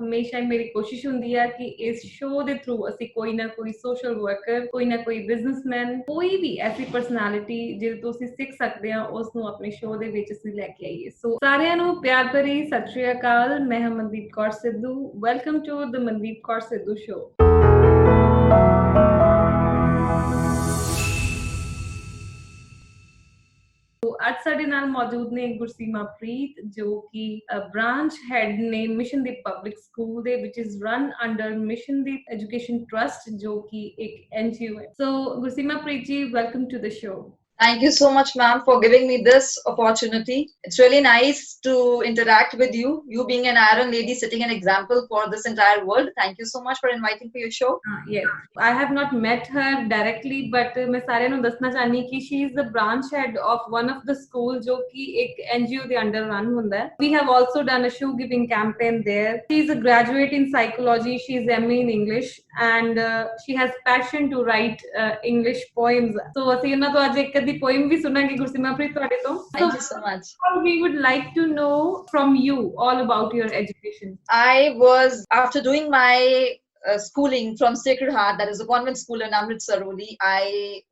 ਹਮੇਸ਼ਾ ਮੇਰੀ ਕੋਸ਼ਿਸ਼ ਹੁੰਦੀ ਆ ਕਿ ਇਸ ਸ਼ੋਅ ਦੇ ਥਰੂ ਅਸੀਂ ਕੋਈ ਨਾ ਕੋਈ ਸੋਸ਼ਲ ਵਰਕਰ, ਕੋਈ ਨਾ ਕੋਈ ਬਿਜ਼ਨਸਮੈਨ, ਕੋਈ ਵੀ ਐਸੀ ਪਰਸਨੈਲਿਟੀ ਜਿਹਦੇ ਤੋਂ ਅਸੀਂ ਸਿੱਖ ਸਕਦੇ ਹਾਂ ਉਸ ਨੂੰ ਆਪਣੇ ਸ਼ੋਅ ਦੇ ਵਿੱਚ ਅਸੀਂ ਲੈ ਕੇ ਆਈਏ। ਸੋ ਸਾਰਿਆਂ ਨੂੰ ਪਿਆਰ ਭਰੀ ਸਤਿ ਸ਼੍ਰੀ ਅਕਾਲ। ਮੈਂ ਹਾਂ Mandeep Kaur Sidhu. Welcome to the Mandeep Kaur Sidhu show. ਅੱਜ ਸਾਡੇ ਨਾਲ ਮੌਜੂਦ ਨੇ ਗੁਰਸੀਮਾ ਪ੍ਰੀਤ, ਜੋ ਕਿ ਬ੍ਰਾਂਚ ਹੈਡ ਨੇ ਮਿਸ਼ਨਦੀਪ ਪਬਲਿਕ ਸਕੂਲ ਦੇ, ਵਿਚ is run under Missiondeep education trust, ਜੋ ਕਿ ਇੱਕ NGO ਹੈ। So Gursimapreet ji, welcome to the show. Thank you so much, ma'am, for giving me this opportunity. It's really nice to interact with you. You being an iron lady, setting an example for this entire world. Thank you so much for inviting for your show. Yes, I have not met her directly, but मैं सारे ਨੂੰ ਦੱਸਣਾ ਚਾਹਨੀ ਕਿ she is the branch head of one of the school ਜੋ ਕਿ ਇੱਕ NGO ਦੇ under run ਹੁੰਦਾ ਹੈ। We have also done a shoe giving campaign there. She is a graduate in psychology. She is MA in English, and she has passion to write English poems. So ਅਸੀਂ ਇਹਨਾਂ ਤੋਂ ਅੱਜ ਇੱਕ ਦੀ poem ਵੀ ਸੁਣਾਂਗੇ ਗੁਰਸੀਮਾ ਪ੍ਰੀਤ ਤੁਹਾਡੇ ਤੋਂ। Thank you so much. We would like to know from you all about your education. I was, after doing my schooling from Sacred Heart, that is a convent school in Amritsar, I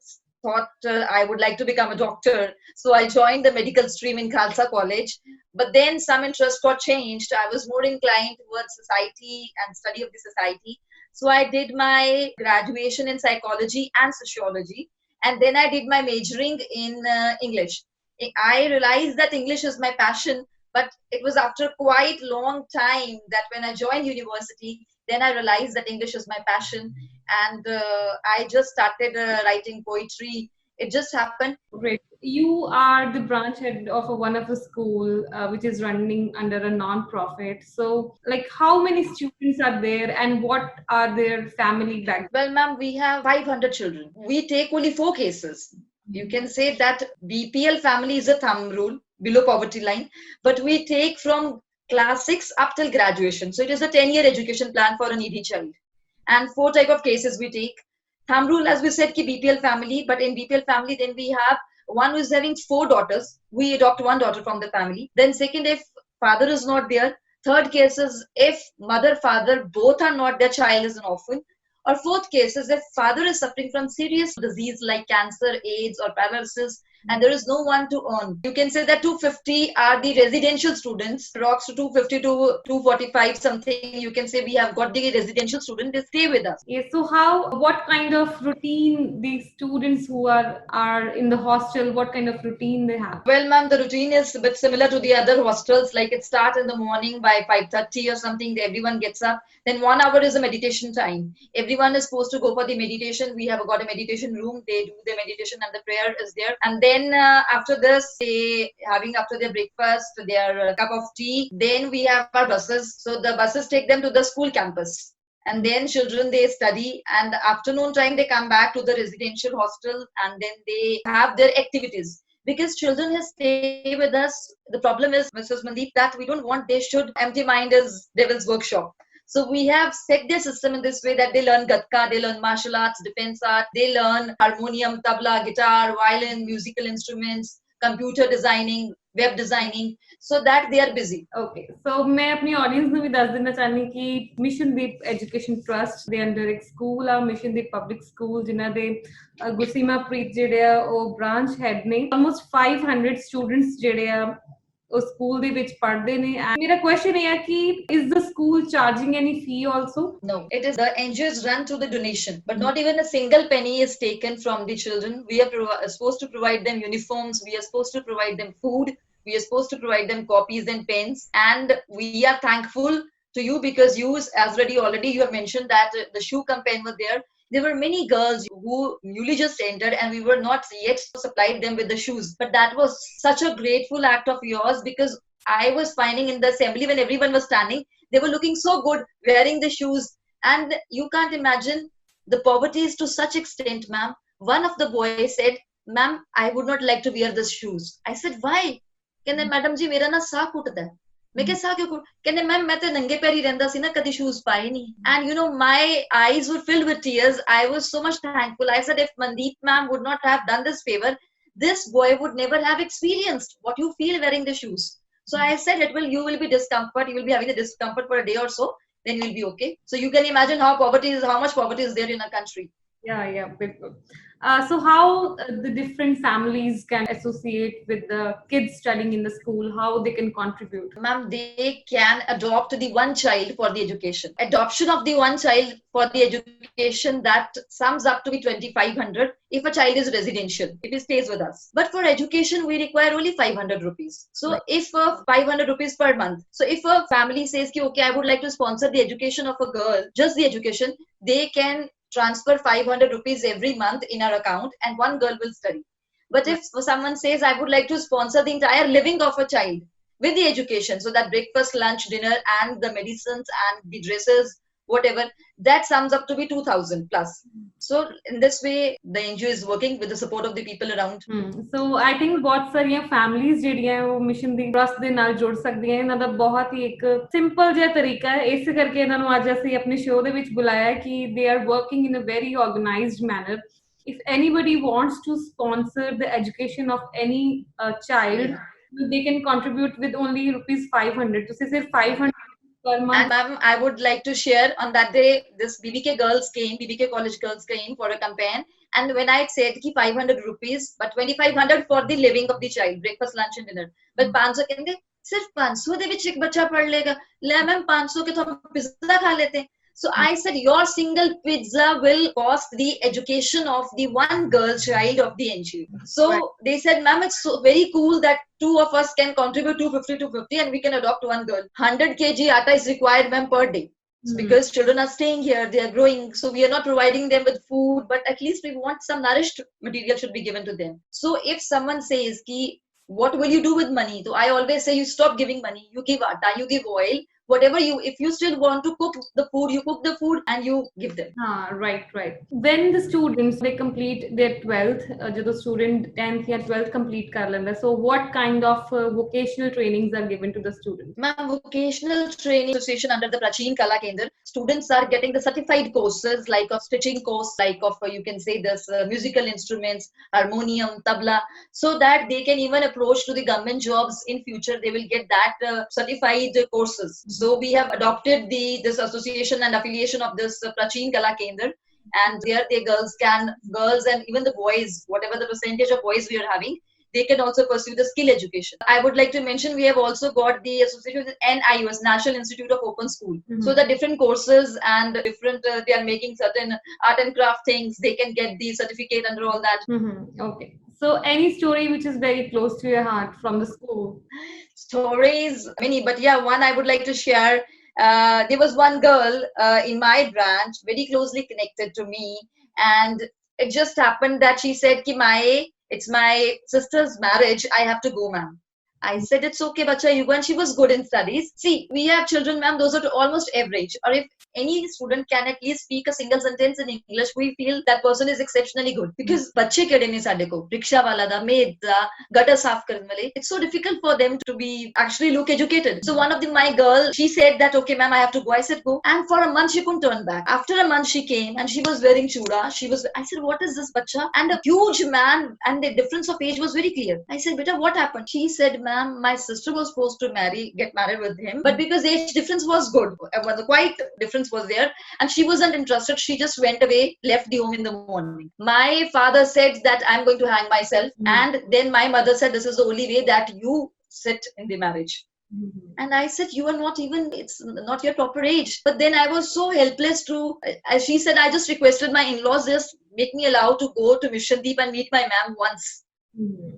thought I would like to become a doctor. So I joined the medical stream in Khalsa College. But then some interest got changed. I was more inclined towards society and study of the society. So I did my graduation in psychology and sociology. And then I did my majoring in English. I realized that English is my passion, but it was after quite long time that when I joined university, then I realized that English is my passion, and I just started writing poetry. It just happened. Great. You are the branch head of one of the school which is running under a non-profit. So, like, how many students are there, and what are their family background? Well, ma'am, we have 500 children. We take only 4 cases. You can say that BPL family is a thumb rule, below poverty line, but we take from class 6 up till graduation. So it is a 10-year education plan for a needy child. And 4 type of cases we take. Thumb rule, as we said, ki BPL family, but in BPL family, then we have one who is having 4 daughters. We adopt 1 daughter from the family. Then second, if father is not there. Third case is if mother, father, both are not, their child is an orphan. Or fourth case is if father is suffering from serious disease like cancer, AIDS, or paralysis, and there is no one to earn. You can say that 250 are the residential students, rocks to 250 to 245 something. You can say we have got the residential students, they stay with us. Yes, so what kind of routine these students who are in the hostel, what kind of routine they have? Well, ma'am, the routine is a bit similar to the other hostels. Like it starts in the morning by 5:30 or something. Everyone gets up. Then 1 hour is a meditation time. Everyone is supposed to go for the meditation. We have got a meditation room. They do the meditation and the prayer is there. And then after this, they having after their breakfast, their cup of tea. Then we have our buses. So the buses take them to the school campus. And then children, they study, and the afternoon time they come back to the residential hostel, and then they have their activities. Because children has stay with us. The problem is, Mrs. Mandeep, that we don't want they should empty mind as devil's workshop. So we have set their system in this way that they learn gatka, they learn martial arts, defense art, they learn harmonium, tabla, guitar, violin, musical instruments, computer designing, web designing, so that they are busy. Okay, so मैं अपनी audience ਨੂੰ ਵੀ ਦੱਸ ਦੇਣਾ ਚਾਹਨੀ ਕਿ ਮਿਸ਼ਨਦੀਪ education trust ਦੇ under ਇੱਕ school ਆ, ਮਿਸ਼ਨਦੀਪ public school, ਜਿਨ੍ਹਾਂ ਦੇ ਗੁਰਸੀਮਾ ਪ੍ਰੀਤ ਜਿਹੜੇ ਆ ਉਹ ਬ੍ਰਾਂਚ ਹੈਡ ਨੇ। ਆਲਮੋਸਟ 500 ਸਟੂਡੈਂਟਸ ਜਿਹੜੇ ਆ ਉਹ ਸਕੂਲ ਦੇ ਵਿੱਚ ਪੜ੍ਹਦੇ ਨੇ। ਮੇਰਾ ਕੁਐਸਚਨ ਇਹ ਹੈ ਕਿ is the school charging any fee also? No, it is the NGO is run through the donation, but not even a single penny is taken from the children. We are supposed to provide them uniforms, we are supposed to provide them food, we are supposed to provide them copies and pens, and we are thankful to you because you, as already you have mentioned that the shoe campaign was there. There were many girls who newly just entered and we were not yet supplied them with the shoes. But that was such a grateful act of yours, because I was finding in the assembly when everyone was standing, they were looking so good wearing the shoes. And you can't imagine the poverty is to such extent, ma'am. One of the boys said, ma'am, I would not like to wear the shoes. I said, why? ਕਹਿੰਦੇ madam ਜੀ ਮੇਰਾ ਨਾ ਸਾਹ ਘੁੱਟਦਾ। मैं क्या सा क्यों कहने मैम मैं तो नंगे पैर ही रहंदा सी ना, कदी shoes पाए नहीं. And you know, my eyes were filled with tears. I was so much thankful. I said, if Mandeep ma'am would not have done this favor, this boy would never have experienced what you feel wearing the shoes. So I said, you will be discomfort, you will be having the discomfort for a day or so. then we'll be okay. So you can imagine how much poverty is there in our country. Yeah, bilkul. So how the different families can associate with the kids studying in the school, how they can contribute? Ma'am, they can adopt the one child for the education. Adoption of the one child for the education, that sums up to be 2,500 if a child is residential, if he stays with us. But for education, we require only 500 rupees. So if 500 rupees per month. So if a family says, ki, okay, I would like to sponsor the education of a girl, just the education, they can transfer 500 rupees every month in our account and one girl will study. But if someone says, I would like to sponsor the entire living of a child with the education, so that breakfast, lunch, dinner, and the medicines and the dresses, whatever, that sums up to be 2,000 plus. So in this way, the NGO is working with the support of the people around. So I think बहुत सारियां families ਜਿਹੜੀਆਂ ਉਹ mission ਦੀ trust ਦੇ ਨਾਲ ਜੁੜ ਸਕਦੀਆਂ ਇਹਨਾਂ ਦਾ ਬਹੁਤ ਹੀ ਇੱਕ ਸਿੰਪਲ ਜਿਹਾ ਤਰੀਕਾ ਹੈ ਇਸੇ ਕਰਕੇ ਇਹਨਾਂ ਨੂੰ ਅੱਜ ਅਸੀਂ ਆਪਣੇ ਸ਼ੋਅ ਦੇ ਵਿੱਚ ਬੁਲਾਇਆ ਕਿ they are working in a very organized manner. If anybody wants to sponsor the education of any child, they can contribute with only rupees 500. So say 500 per month. And ma'am, I would like to share, on that day, this BBK girls came, BBK college girls came for a campaign. And when I said ki 500 rupees, but 2,500 for the living of the child, breakfast, lunch and dinner. But 500 कहंगे सिर्फ 500 ਦੇ ਵਿੱਚ ਇੱਕ ਬੱਚਾ ਪੜ ਲੇਗਾ ਲੈ ma'am 500 के तो हम पिज्जा खा लेते हैं. So I said, your single pizza will cost the education of the one girl child of the NGO. So they said, ma'am, it's so very cool that two of us can contribute 250 and we can adopt one girl. 100 kg atta is required, ma'am, per day. Because children are staying here, they are growing. So we are not providing them with food, but at least we want some nourished material should be given to them. So if someone says, ki, what will you do with money? So I always say, you stop giving money. You give atta, you give oil. Whatever if you still want to cook the food, you cook the food and you give them. Right. When the students, they complete their 12th, the student 10th or 12th complete kar lenda, so what kind of vocational trainings are given to the students? Ma'am, vocational training association under the Prachin Kala Kendra, students are getting the certified courses like of stitching course, like of you can say this musical instruments, harmonium, tabla, so that they can even approach to the government jobs in future. They will get that certified courses. So we have adopted this association and affiliation of this Prachin Kala Kendra, and there the girls and even the boys, whatever the percentage of boys we are having, they can also pursue the skill education. I would like to mention we have also got the association with NIUS, National Institute of Open School. So the different courses and different they are making certain art and craft things, they can get the certificate under all that. Okay. So any story which is very close to your heart from the school? Stories many, but yeah, one I would like to share. There was one girl in my branch very closely connected to me, and it just happened that she said ki it's my sister's marriage, I have to go, ma'am. I said, it's okay, bacha, you go. And she was good in studies. See, we have children, ma'am, those are almost average. Or if any student can at least speak a single sentence in English, we feel that person is exceptionally good. Because bache kede ne sade ko, rickshaw wala da, maid da, gutter saaf karan wale, it's so difficult for them to be actually look educated. So one of my girl, she said that, okay, ma'am, I have to go. I said, go. And for a month, she couldn't turn back. After a month, she came and she was wearing chuda. I said, what is this, bacha? And a huge man, and the difference of age was very clear. I said, beta, what happened? She said, ma'am, my sister was supposed to get married with him, but because age difference was good, quite difference was there, and she wasn't interested. She just went away, left the home in the morning. My father said that I'm going to hang myself, and then my mother said, this is the only way that you sit in the marriage. And I said, you are not even, it's not your proper age. But then I was so helpless to, as she said, I just requested my in-laws, just make me allowed to go to Mission Deep and meet my ma'am once.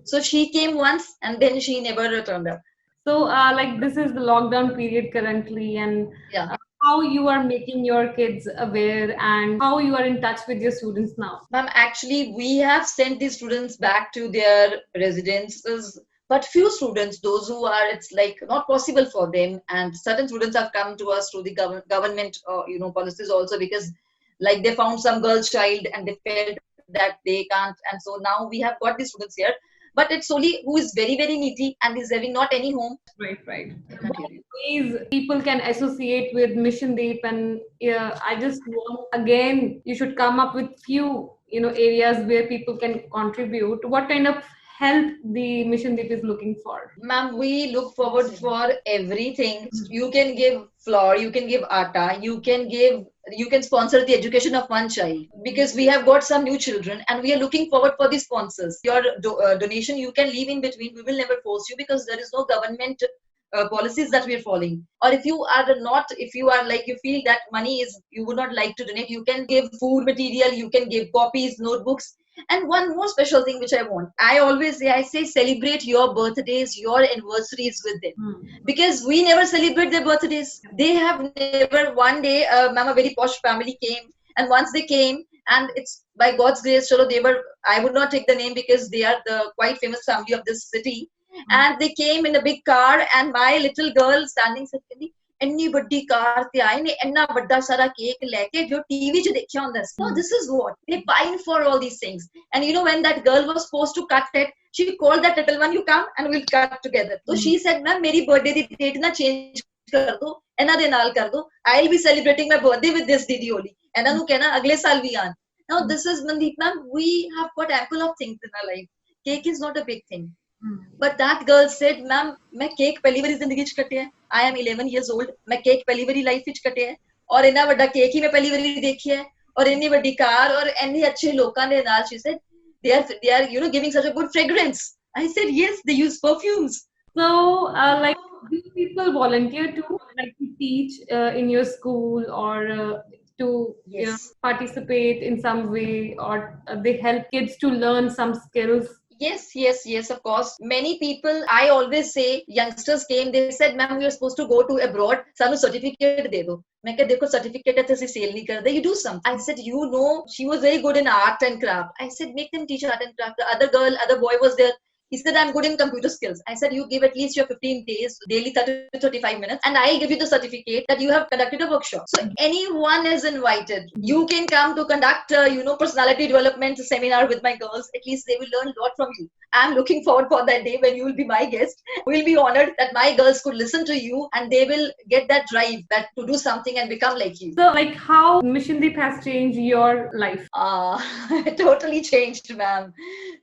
So she came once and then she never returned up. So like this is the lockdown period currently, and how you are making your kids aware and how you are in touch with your students now? Ma'am, actually we have sent the students back to their residences, but few students, those who are, it's like not possible for them, and certain students have come to us through the government policies also, because like they found some girl child and they felt that they can't, and so now we have got the students here, but it's only who is very very needy and is having not any home. Right. Ways people can associate with Mission Deep, and I just want, again, you should come up with few areas where people can contribute. What kind of help the Mission Deep is looking for? Ma'am, we look forward for everything. You can give flour, you can give atta, you can sponsor the education of one child, because we have got some new children and we are looking forward for the sponsors. Your donation you can leave in between. We will never force you, because there is no government policies that we are following. Or if you are not, if you are like, you feel that money is, you would not like to donate, you can give food material, you can give copies, notebooks. And one more special thing which I want, I always say, I say celebrate your birthdays, your anniversaries with them, because we never celebrate their birthdays. They have never. One day, ma'am, a very posh family came, and once they came, and it's by God's grace, chalo, they were, I would not take the name because they are the quite famous family of this city. And they came in a big car, and my little girl standing said, ਇੰਨੀ ਵੱਡੀ ਕਾਰ ਤੇ ਆਏ ਨੇ, ਇੰਨਾ ਵੱਡਾ ਸਾਰਾ cake ਲੈ ਕੇ ਜੋ ਟੀਵੀ 'ਚ ਦੇਖਿਆ ਹੁੰਦਾ ਸੀ. No, this is what they pine for, all these things. And you know, when that girl was supposed to cut it, she called that little one, you come and we'll cut together. So she said, ma'am, मेरी birthday ਦੀ date ना change कर दो, ਇਹਨਾਂ ਦੇ ਨਾਲ ਕਰ ਦੋ. I'll be celebrating my birthday with this didi only. ਇਹਨਾਂ ਨੂੰ ਕਹਿਣਾ ਅਗਲੇ ਸਾਲ ਵੀ ਆਣ. Now this is Mandeep, ma'am, we have got ample of things in our life. Cake is not a big thing. But that girl said, ma'am, मैं cake पहली बारी जिंदगी च कटिया है. I am 11 years old. मैं केक पहली बारी लाइफ विच कटिया है, और इन्ना वड्डा केक ही मैं पहली बारी देखिया है, और इन्नी वड्डी कार, और इन्ने अच्छे लोकां दे नाल. She said, they are you know, giving such a good fragrance. I said, yes, they use perfumes. So, like, do people volunteer too, like to teach in your school, or to participate in some way, or they help kids to learn some skills? Yes, of course. Many people, I always say, youngsters came, they said, ma'am, we are supposed to go to abroad, sanu certificate de do. मैं कहा देखो certificate है तो ऐसे sale नहीं कर दे, you do something. I said, you know, she was very good in art and craft. I said, make them teach art and craft. The other boy was there. He said, I'm good in computer skills. I said, you give at least your 15 days, daily 30 to 35 minutes, and I'll give you the certificate that you have conducted a workshop. So anyone is invited. You can come to conduct, personality development seminar with my girls. At least they will learn a lot from you. I'm looking forward for that day when you will be my guest. We'll be honored that my girls could listen to you, and they will get that drive that to do something and become like you. So, like, how Mission Deep has changed your life? Totally changed, ma'am.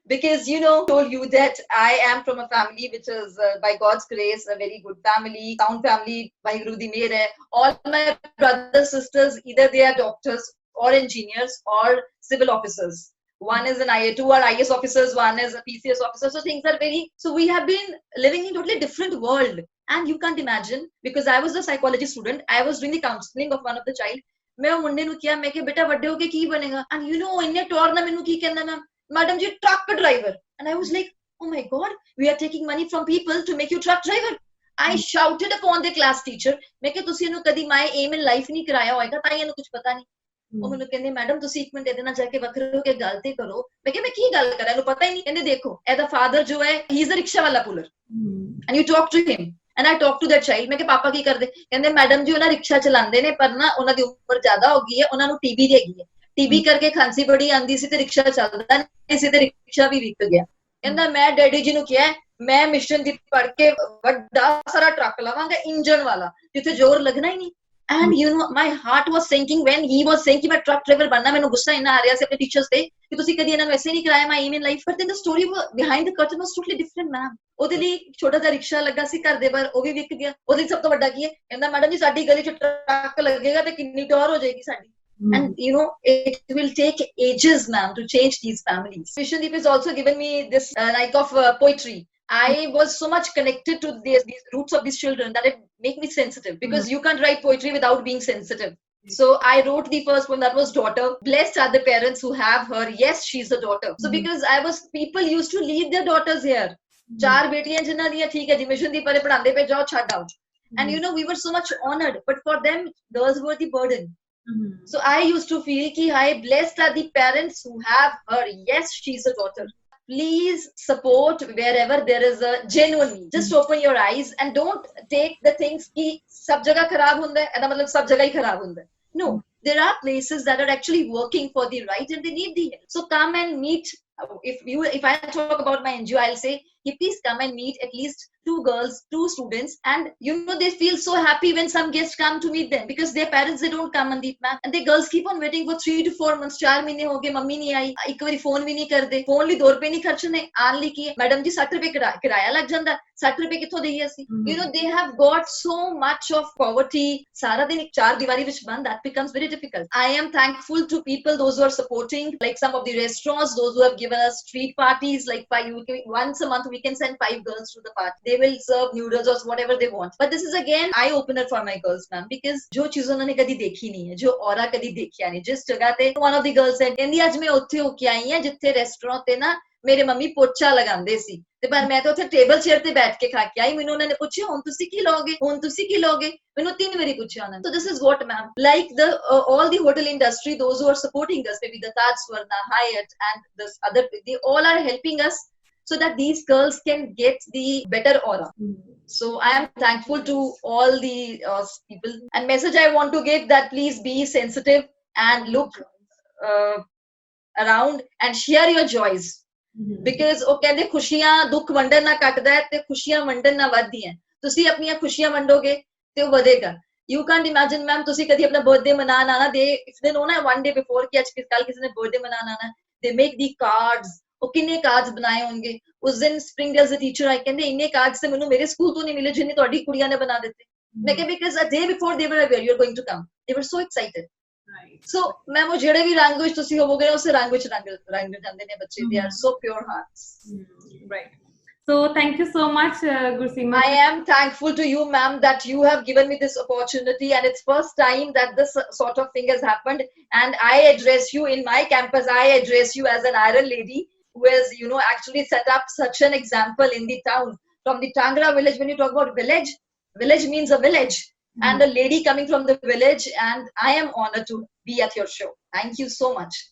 Because, you know, I told you that I am from a family which is, by God's grace, a very good family, sound family, Vaheguru di Mehr hai. All my brothers, sisters, either they are doctors or engineers or civil officers. One is an two are IAS officers, one is a PCS officer. So things are so we have been living in a totally different world. And you can't imagine, because I was a psychology student, I was doing the counseling of one of the child. मैं वो मुंडे नु किया, मैं के बेटा बड़े होके की बनेगा? And you know, इन्ने टोर ना मेनू की कहना, ma'am, madam ji, truck driver. And I was like, oh my God, we are taking money from people to make you truck driver. I shouted upon the class teacher, मैं के तुसी इन्हू कदी my aim in life नहीं कराया होएगा, ताई इन्हू कुछ पता नहीं. ਉਹ ਮੈਨੂੰ ਕਹਿੰਦੇ ਮੈਡਮ ਤੁਸੀਂ ਇੱਕ ਮਿੰਟ ਇਹਦੇ ਨਾਲ ਜਾ ਕੇ ਵੱਖਰੇ ਹੋ ਕੇ ਗੱਲ ਤੇ ਕਰੋ. ਮੈਂ ਕਿਹਾ ਮੈਂ ਕੀ ਗੱਲ ਕਰਾਂ, ਇਹਨੂੰ ਪਤਾ ਹੀ ਨਹੀਂ. ਕਹਿੰਦੇ ਦੇਖੋ ਇਹਦਾ ਫਾਦਰ ਜੋ ਹੈ, ਹੀ ਇਜ਼ ਅ ਰਿਕਸ਼ਾ ਵਾਲਾ puller, and you talk to him. And I talk to that child. ਮੈਂ ਕਿਹਾ ਪਾਪਾ ਕੀ ਕਰਦੇ? ਕਹਿੰਦੇ ਮੈਡਮ ਜੀ ਉਹਨਾਂ ਰਿਕਸ਼ਾ ਚਲਾਉਂਦੇ ਨੇ, ਪਰ ਨਾ ਉਹਨਾਂ ਦੀ ਉਮਰ ਜ਼ਿਆਦਾ ਹੋ ਗਈ ਹੈ, ਉਹਨਾਂ ਨੂੰ ਟੀਬੀ ਹੈਗੀ ਹੈ. ਟੀਬੀ ਕਰਕੇ ਖਾਂਸੀ ਬੜੀ ਆਂਦੀ ਸੀ ਤੇ ਰਿਕਸ਼ਾ ਚੱਲਦਾ ਨਹੀਂ ਸੀ ਤੇ ਰਿਕਸ਼ਾ ਵੀ ਵਿਕ ਗਿਆ. ਕਹਿੰਦਾ ਮੈਂ ਡੈਡੀ ਜੀ ਨੂੰ ਕਿਹਾ ਮੈਂ ਮਿਸ਼ਨ ਦੀ ਪੜ ਕੇ ਵੱਡਾ ਸਾਰਾ ਟਰੱਕ ਲਵਾਂਗਾ ਇੰਜਨ ਵਾਲਾ, ਜਿੱਥੇ ਜ਼ੋਰ ਲੱਗਣਾ ਹੀ ਨਹੀਂ. And you know, my heart was sinking when he was saying कि मैं truck driver बनना. मैंने गुस्सा इन्ना आ रहा से अपने teachers पे कि तुसी कदी इन्हां वैसे नहीं कराया my aim in life. But then the story behind the curtain was totally different, ma'am. ਉਹਦੇ ਲਈ ਛੋਟਾ ਜਿਹਾ ਰਿਕਸ਼ਾ ਲੱਗਾ ਸੀ ਘਰ ਦੇ ਬਾਹਰ, ਉਹ ਵੀ ਵਿਕ ਗਿਆ. ਉਹਦੇ ਲਈ ਸਭ ਤੋਂ ਵੱਡਾ ਕੀ ਹੈ, ਕਹਿੰਦਾ ਮੈਡਮ ਜੀ ਸਾਡੀ ਗਲੀ 'ਚ ਟਰੱਕ ਲੱਗੇਗਾ ਤੇ ਕਿੰਨੀ ਟੌਰ ਹੋ ਜਾਏਗੀ ਸਾਡੀ. And you know, it will take ages, ma'am, to change these families. Mission Deep has also given me this like of poetry. I was so much connected to these roots of these children that it made me sensitive, because you can't write poetry without being sensitive. So I wrote the first one, that was daughter. Blessed are the parents who have her. Yes, she's a daughter. So because people used to leave their daughters here. चार बेटियां जिन्ना दिया ठीक है जी mission दी परे पढ़ांदे पे जाओ छाड़ आओ. And you know, we were so much honored, but for them girls were the burden. So I used to feel ki hi, blessed are the parents who have her. Yes, she's a daughter. Please support wherever there is a genuine need. Just open your eyes and don't take the things ki sab jagah kharab hunda hai, eda matlab sab jagah hi kharab hunda hai. No, there are places that are actually working for the right and they need the help. So come and meet. If I talk about my NGO, I'll say कि please come and meet at least 2 students, and they feel so happy when some guests come to meet them, because their parents, they don't come, Mandeep ma'am, and the girls keep on waiting for 3 to 4 months. 4 महीने हो गए, mummy नहीं आई, एक बारी phone भी नहीं करते, phone ਲਈ 2 रुपए नहीं खर्चने, आन ਲਈ की मैडम जी 60 रुपए किराया लग जाता, 60 रुपए किथों देईए ਅਸੀਂ? They have got so much of poverty, ਸਾਰਾ ਦਿਨ ਇੱਕ ਚਾਰ ਦੀਵਾਰੀ ਵਿੱਚ ਬੰਦ, that becomes very difficult. I am thankful to people, those who are supporting, like some of the restaurants, those who have given us street parties, like once a month we can send 5 girls to the party. They will serve noodles or whatever they want. But this is again eye opener for my girls, ma'am, because जो चीज़ उन्होंने कभी देखी नहीं है, जो औरा कभी देखी नहीं, जिस जगह ते one of the girls said, कहंदी आज मैं उत्थे होके आई हां जिथे रेस्टोरेंट ते ना मेरे मम्मी पोचा लगांदे सी, ते पर मैं तो उत्थे टेबल चेयर ते बैठ के खा के आई, मैनू उन्होंने पूछा हुण तुसी की लोगे, हुण तुसी की लोगे, मैनू 3 बारी पूछा उन्होंने. So this is what, ma'am, like the all the hotel industry, those who are supporting us, maybe the Taj Swarna, Hyatt, and this other, they all are helping us so that these girls can get the better aura. So I am thankful to all the people. And message I want to give, that please be sensitive and look around and share your joys. Because ਉਹ ਕਹਿੰਦੇ ਖੁਸ਼ੀਆਂ ਦੁੱਖ ਵੰਡਣ ਨਾਲ ਕੱਟਦਾ ਹੈ ਤੇ ਖੁਸ਼ੀਆਂ ਵੰਡਣ ਨਾਲ ਵੱਧਦੀਆਂ. ਤੁਸੀਂ ਆਪਣੀਆਂ ਖੁਸ਼ੀਆਂ ਵੰਡੋਗੇ ਤੇ ਉਹ ਵਧੇਗਾ. You can't imagine, ma'am, ਤੁਸੀਂ ਕਦੀ ਆਪਣਾ ਬਰਥਡੇ ਮਨਾਉਣ ਆਣਾ, if they know ਨਾ one day before ਕਿ ਅੱਜ ਕੱਲ ਕਿਸੇ ਨੇ ਬਰਥਡੇ ਮਨਾਉਣ ਆਣਾ, they make the cards. ਉਹ ਕਿੰਨੇ ਕਾਰਡਸ ਬਣਾਏ ਹੋਣਗੇ. ਉਸ ਦਿਨ ਸਪ੍ਰਿੰਗਡੇਲ ਦੇ ਟੀਚਰ ਆਏ, ਕਹਿੰਦੇ ਇੰਨੇ ਕਾਰਡਸ ਤੇ ਮੈਨੂੰ ਮੇਰੇ ਸਕੂਲ ਤੋਂ ਨਹੀਂ ਮਿਲੇ ਜਿੰਨੇ ਤੁਹਾਡੀ ਕੁੜੀਆਂ ਨੇ ਬਣਾ ਦਿੱਤੇ. ਮੈਂ ਕਿਹਾ because a day before they were aware you're going to come, they were so excited. So ma'am ਉਹ ਜਿਹੜੇ ਵੀ ਰੰਗ ਵਿੱਚ ਤੁਸੀਂ ਹੋਵੋਗੇ ਉਸੇ ਰੰਗ ਵਿੱਚ ਰੰਗ ਜਾਂਦੇ ਨੇ ਬੱਚੇ. They are so pure hearts. Right. So thank you so much, Gurseema. I am thankful to you, ma'am, that you have given me this opportunity, and it's first time that this sort of thing has happened. And I address you in my campus. I address you as an iron lady who has, actually set up such an example in the town. From the Tangra village, when you talk about village means a village, and a lady coming from the village, and I am honored to be at your show. Thank you so much.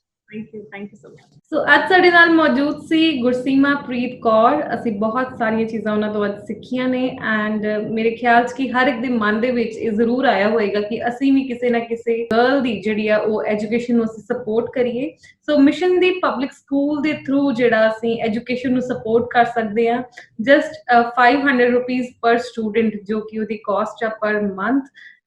Thank you so much. So ਅੱਜ ਸਾਡੇ ਨਾਲ ਮੌਜੂਦ ਸੀ ਗੁਰਸੀਮਾ ਪ੍ਰੀਤ ਕੌਰ. ਅਸੀਂ ਬਹੁਤ ਸਾਰੀਆਂ ਚੀਜ਼ਾਂ ਉਹਨਾਂ ਤੋਂ ਅੱਜ ਸਿੱਖੀਆਂ ਨੇ, ਐਂਡ ਮੇਰੇ ਖਿਆਲ 'ਚ ਕਿ ਹਰ ਇੱਕ ਦੇ ਮਨ ਦੇ ਵਿੱਚ ਇਹ ਜ਼ਰੂਰ ਆਇਆ ਹੋਏਗਾ ਕਿ ਅਸੀਂ ਵੀ ਕਿਸੇ ਨਾ ਕਿਸੇ ਗਰਲ ਦੀ ਜਿਹੜੀ ਆ ਉਹ ਐਜੂਕੇਸ਼ਨ ਨੂੰ ਅਸੀਂ ਸਪੋਰਟ ਕਰੀਏ. ਸੋ ਮਿਸ਼ਨ ਦੀ ਪਬਲਿਕ ਸਕੂਲ ਦੇ ਥਰੂ ਜਿਹੜਾ ਅਸੀਂ ਐਜੂਕੇਸ਼ਨ ਨੂੰ ਸਪੋਰਟ ਕਰ ਸਕਦੇ ਹਾਂ. ਜਸਟ 500 ਰੁਪੀਜ਼ ਪਰ ਸਟੂਡੈਂਟ ਜੋ ਕਿ ਉਹਦੀ ਕਾਸਟ ਆ per month,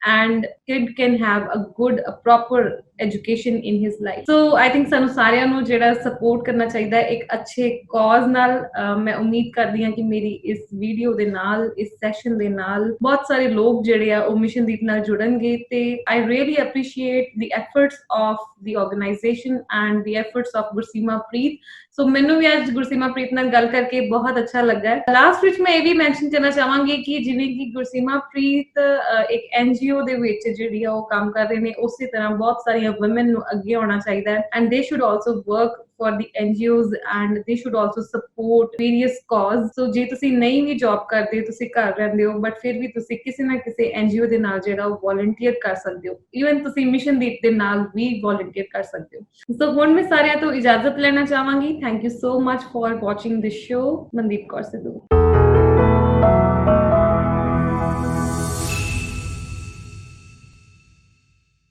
and kid can have a proper education in his life. So I think ਸਾਨੂੰ ਸਾਰਿਆਂ ਨੂੰ ਜਿਹੜਾ ਸਪੋਰਟ ਕਰਨਾ ਚਾਹੀਦਾ ਹੈ ਇੱਕ ਅੱਛੇ ਕਾਜ਼ ਨਾਲ. ਮੈਂ ਉਮੀਦ ਕਰਦੀ ਹਾਂ ਕਿ ਮੇਰੀ ਇਸ ਵੀਡੀਓ ਦੇ ਨਾਲ, ਇਸ ਸੈਸ਼ਨ ਦੇ ਨਾਲ ਬਹੁਤ ਸਾਰੇ ਲੋਕ ਜਿਹੜੇ ਆ ਉਹ ਮਿਸ਼ਨ ਦੀਪ ਨਾਲ ਜੁੜਨਗੇ. ਤੇ I really appreciate the efforts of the organization and the efforts of ਗੁਰਸੀਮਾ ਪ੍ਰੀਤ. ਸੋ ਮੈਨੂੰ ਵੀ ਅੱਜ ਗੁਰਸੀਮਾ ਪ੍ਰੀਤ ਨਾਲ ਗੱਲ ਕਰਕੇ ਬਹੁਤ ਅੱਛਾ ਲੱਗਾ. ਲਾਸਟ ਵਿੱਚ ਮੈਂ ਇਹ ਵੀ ਮੈਂਸ਼ਨ ਕਰਨਾ ਚਾਹਾਂਗੀ ਕਿ ਜਿਵੇਂ ਕਿ ਗੁਰਸੀਮਾ ਪ੍ਰੀਤ ਇੱਕ NGO ਦੇ ਵਿੱਚ ਜਿਹੜੀ ਆ ਉਹ ਕੰਮ ਕਰ ਰਹੇ ਨੇ, ਉਸੇ ਤਰ੍ਹਾਂ ਬਹੁਤ ਸਾਰੀਆਂ women ਨੂੰ ਅੱਗੇ ਆਉਣਾ ਚਾਹੀਦਾ ਹੈ, and they should also work for the NGOs and they should also support various cause. So ਜੇ ਤੁਸੀਂ ਨਹੀਂ ਵੀ ਜੌਬ ਕਰਦੇ, ਤੁਸੀਂ ਘਰ ਰਹਿੰਦੇ ਹੋ, ਬਟ ਫਿਰ ਵੀ ਤੁਸੀਂ ਕਿਸੇ ਨਾ ਕਿਸੇ NGO ਦੇ ਨਾਲ ਜਿਹੜਾ ਉਹ ਵੋਲੰਟੀਅਰ ਕਰ ਸਕਦੇ ਹੋ. ਈਵਨ ਤੁਸੀਂ ਮਿਸ਼ਨ ਦੀਪ ਦੇ ਨਾਲ ਵੀ ਵੋਲੰਟੀਅਰ ਕਰ ਸਕਦੇ ਹੋ. ਸੋ ਹੁਣ ਮੈਂ ਸਾਰਿਆਂ ਤੋਂ ਇਜਾਜ਼ਤ ਲੈਣਾ ਚਾਹਾਂਗੀ. Thank you so much for watching this show. Mandeep Kaur Sidhu.